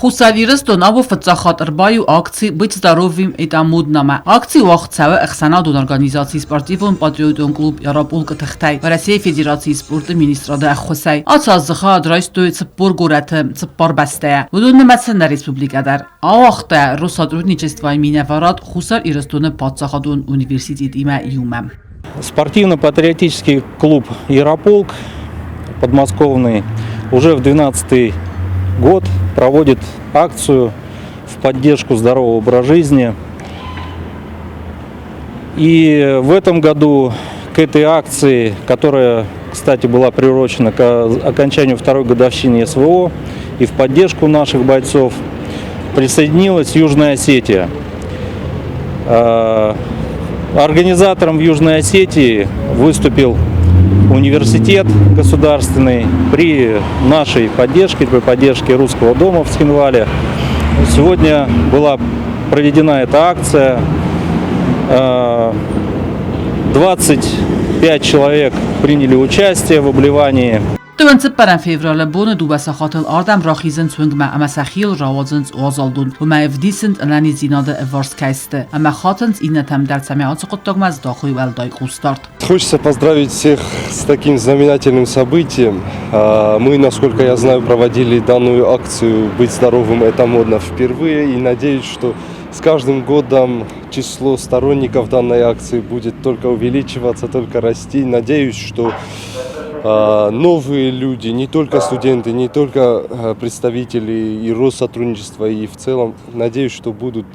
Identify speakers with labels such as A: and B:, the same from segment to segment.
A: Խուսալիրստոն ավ ֆծախատ ռբայ ու акции «Быть здоровым» это моднама. Акции уақытсавы ըխսանադուն организации спортивон патриотон клуб Ярапул կթղթայ. Россия Федерации спорта министрада ախոսայ. Ացազխա դրայստոյ цпор гораты цпор бастая. Удон նմացնա республикадар. Աղտա Россотрудничество Минаварат Хусар Ирстуны Патсахадун университет имя Юмам.
B: Спортивно-патриотический клуб Ярополк подмосковный уже в 12-й год проводит акцию в поддержку здорового образа жизни. И в этом году к этой акции, которая, кстати, была приурочена к окончанию второй годовщины СВО и в поддержку наших бойцов, присоединилась Южная Осетия. Организатором в Южной Осетии выступил университет государственный при нашей поддержке, при поддержке Русского дома в Схинвале. Сегодня была проведена эта акция. 25 человек приняли участие в обливании.
A: Տվնցպարան ֆևրալը բոնը դուբասախատել արդամ ռախիզն ցունգմա ամասախիլ ռավազնց օզալդուն ու մայվ դիսնտ անանի զինադը վարսկայստը ամա խաթնց իննաթամ դարձամի ացուկտոգմազ դախույ վալդայ խուստարտ.
C: Хочется поздравить всех с таким знаменательным событием. Мы, насколько я знаю, проводили данную акцию «Быть здоровым» это модно впервые, и надеюсь, что с каждым годом число сторонников данной акции будет только увеличиваться, только расти. Надеюсь, что новые люди, не только студенты, не только представители и Россотрудничества, и в целом, надеюсь, что будут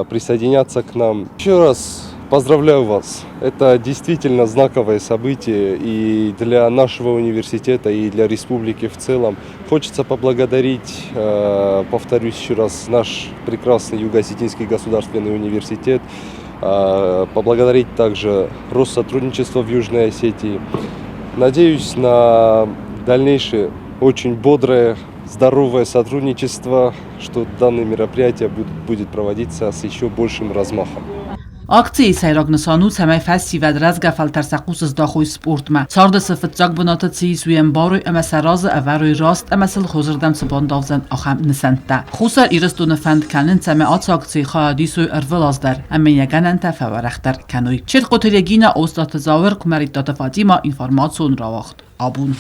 C: присоединяться к нам. Еще раз поздравляю вас. Это действительно знаковое событие и для нашего университета, и для республики в целом. Хочется поблагодарить, повторюсь еще раз, наш прекрасный Юго-Осетинский государственный университет, поблагодарить также Россотрудничество в Южной Осетии. Надеюсь на дальнейшее очень бодрое, здоровое сотрудничество, что данное мероприятие будет проводиться с еще большим размахом.
A: Акции сайрагнасануց համայ ֆեստիվալ ռազգաֆալ տարսակուսս դախույ սպորտմա ցարդսը ֆծակ բնատը ցիզուեն բարոյ ամասարազը ավարոյ rast ամասլ խոզրդամ սպոնդավզան ախամ նսանտա խուսար իրստունը ֆանդ կանեն ցամե ացակցի խադիսոյ արվլազդար ամենյականան տաֆավարախտար կանոյ չեր խոթերեգինա օստատզավեր կմարիտատա ֆատիմա ինֆորմացիոն რავախտ աբուն